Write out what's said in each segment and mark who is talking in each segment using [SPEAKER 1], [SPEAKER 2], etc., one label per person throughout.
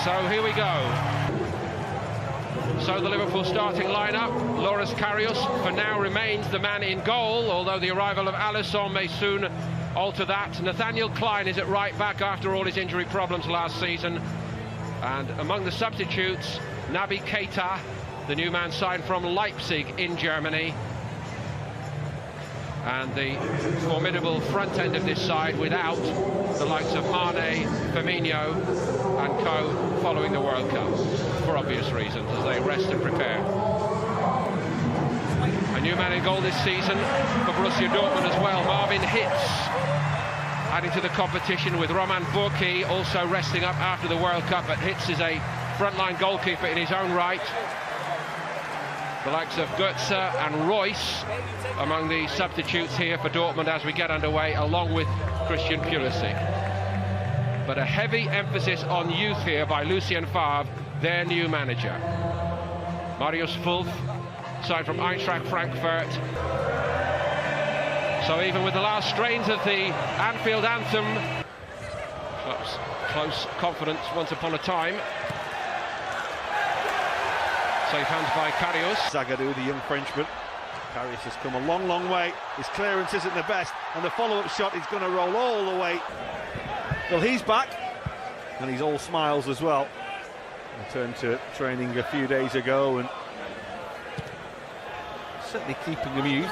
[SPEAKER 1] So here we go. So the Liverpool starting lineup: Loris Karius for now remains the man in goal, although the arrival of Alisson may soon alter that. Nathaniel Klein is at right back after all his injury problems last season. And among the substitutes, Naby Keita, the new man signed from Leipzig in Germany. And the formidable front end of this side without the likes of Mane, Firmino and co following the World Cup, for obvious reasons, as they rest and prepare. A new man in goal this season for Borussia Dortmund as well, Marvin Hitz, adding to the competition with Roman Burki also resting up after the World Cup, but Hitz is a frontline goalkeeper in his own right. The likes of Götze and Royce among the substitutes here for Dortmund as we get underway, along with Christian Pulisic. But a heavy emphasis on youth here by Lucien Favre, their new manager. Marius Wolf, signed from Eintracht Frankfurt. So even with the last strains of the Anfield anthem, close confidence once upon a time. Safe hands by Karius.
[SPEAKER 2] Zagadou, the young Frenchman. Karius has come a long, long way. His clearance isn't the best, and the follow-up shot is going to roll all the way. Well, he's back, and he's all smiles as well. Returned to training a few days ago, and certainly keeping amused.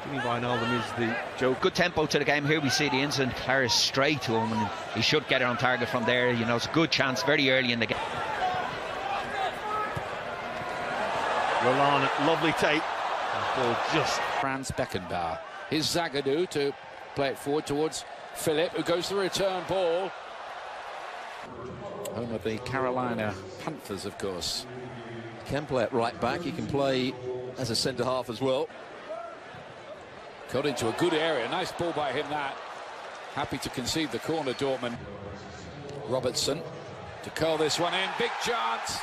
[SPEAKER 2] Jimmy Wijnaldum is the joke.
[SPEAKER 3] Good tempo to the game. Here we see the instant. Karius straight to him, and he should get it on target from there. You know, it's a good chance very early in the game.
[SPEAKER 2] Roland, lovely take. Ball just.
[SPEAKER 4] Franz Beckenbauer. Here's Zagadou to play it forward towards Philip, who goes to the return ball. Home of the Carolina Panthers, of course.
[SPEAKER 5] He can play at right back. He can play as a centre half as well.
[SPEAKER 4] Got into a good area. Nice ball by him, that. Happy to concede the corner, Dortmund. Robertson to curl this one in. Big chance.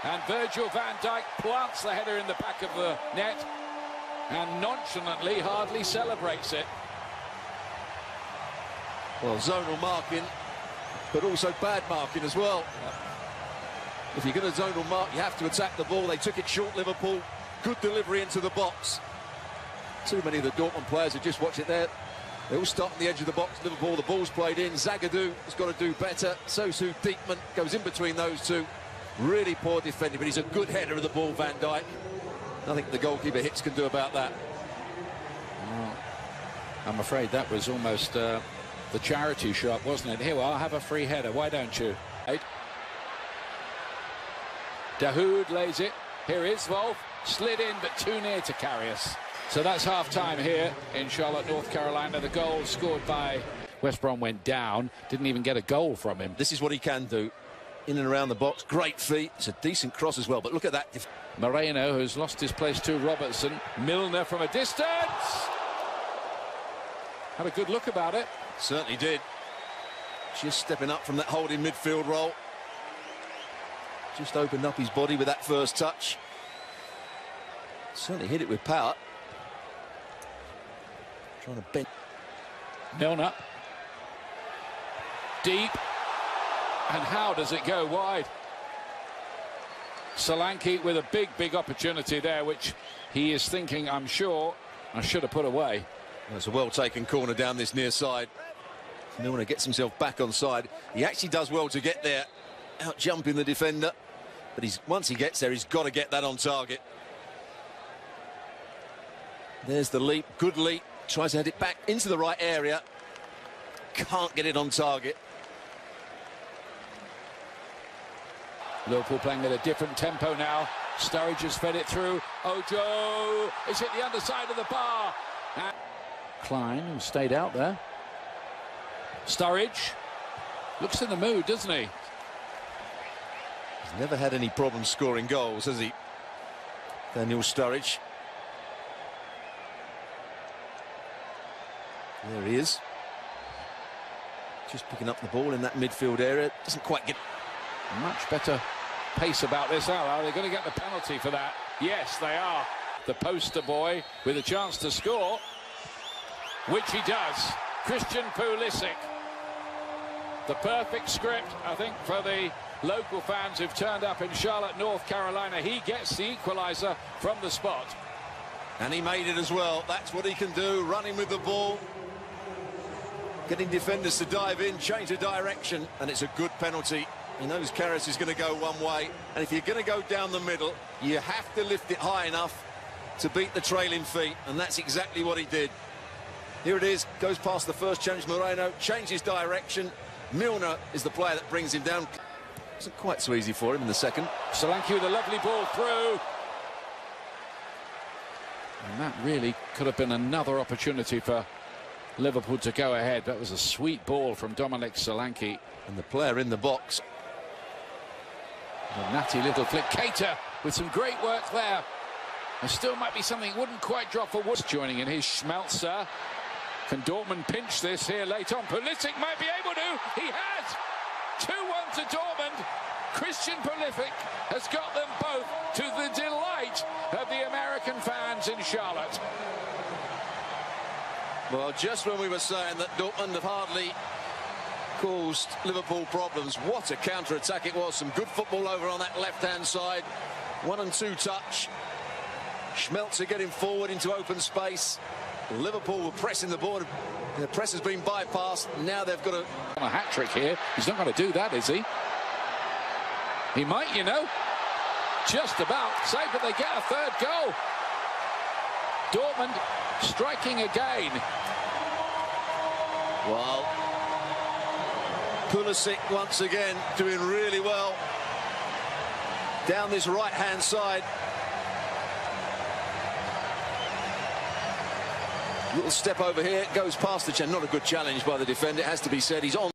[SPEAKER 4] And Virgil van Dijk plants the header in the back of the net and nonchalantly hardly celebrates it.
[SPEAKER 5] Well, zonal marking, but also bad marking as well. If you're going to zonal mark, you have to attack the ball. They took it short, Liverpool. Good delivery into the box. Too many of the Dortmund players who just watch it there. They all start on the edge of the box. Liverpool, the ball's played in. Zagadou has got to do better. So-so Diekman goes in between those two. Really poor defending, but he's a good header of the ball, Van Dijk. Nothing the goalkeeper Hitz can do about that.
[SPEAKER 4] Well, I'm afraid that was almost the charity shot, wasn't it? Here, well, I'll have a free header. Why don't you? Dahoud lays it. Here is Wolf. Slid in, but too near to Karius. So that's half-time here in Charlotte, North Carolina. The goal scored by West Brom went down. Didn't even get a goal from him.
[SPEAKER 5] This is what he can do. In and around the box, great feet. It's a decent cross as well, but look at that.
[SPEAKER 4] Moreno, who's lost his place to Robertson. Milner from a distance. Had a good look about it.
[SPEAKER 5] Certainly did. Just stepping up from that holding midfield role. Just opened up his body with that first touch. Certainly hit it with power. Trying to bend.
[SPEAKER 4] Milner. Deep. And how does it go wide? Solanke with a big opportunity there, which he is thinking, I'm sure, I should have put away.
[SPEAKER 5] Well, it's a well-taken corner down this near side. Milner gets himself back on side. He actually does well to get there, out-jumping the defender. But once he gets there, he's got to get that on target. There's the leap, good leap. Tries to head it back into the right area. Can't get it on target.
[SPEAKER 4] Liverpool playing at a different tempo now. Sturridge has fed it through. Ojo is hit the underside of the bar. And Klein, who stayed out there. Sturridge looks in the mood, doesn't he?
[SPEAKER 5] He's never had any problems scoring goals, has he? Daniel Sturridge. There he is. Just picking up the ball in that midfield area. Doesn't quite get...
[SPEAKER 4] Much better pace about this, are they going to get the penalty for that? Yes, they are. The poster boy with a chance to score, which he does. Christian Pulisic. The perfect script, I think, for the local fans who've turned up in Charlotte, North Carolina. He gets the equaliser from the spot.
[SPEAKER 5] And he made it as well. That's what he can do, running with the ball, getting defenders to dive in, change the direction, and it's a good penalty. He knows Karius is going to go one way, and if you're going to go down the middle, you have to lift it high enough to beat the trailing feet, and that's exactly what he did. Here it is, goes past the first challenge, Moreno, changes direction. Milner is the player that brings him down. Wasn't quite so easy for him in the second.
[SPEAKER 4] Solanke with a lovely ball through. And that really could have been another opportunity for Liverpool to go ahead. That was a sweet ball from Dominic Solanke.
[SPEAKER 5] And the player in the box.
[SPEAKER 4] A natty little flick. Keita with some great work there. There still might be something wouldn't quite drop for Woods. Joining in his Schmelzer. Can Dortmund pinch this here late on? Pulisic might be able to. He has. 2-1 to Dortmund. Christian Pulisic has got them both, to the delight of the American fans in Charlotte.
[SPEAKER 5] Well, just when we were saying that Dortmund have hardly caused Liverpool problems, what a counter-attack it was. Some good football over on that left-hand side. 1 and 2 touch. Schmelzer getting forward into open space. Liverpool were pressing the board. The press has been bypassed. Now they've got
[SPEAKER 4] a hat-trick here. He's not going to do that, is he? He might, you know. Just about. Say, but they get a third goal. Dortmund striking again.
[SPEAKER 5] Well, Pulisic once again doing really well down this right-hand side. Little step over here, goes past the challenge. Not a good challenge by the defender, it has to be said. He's on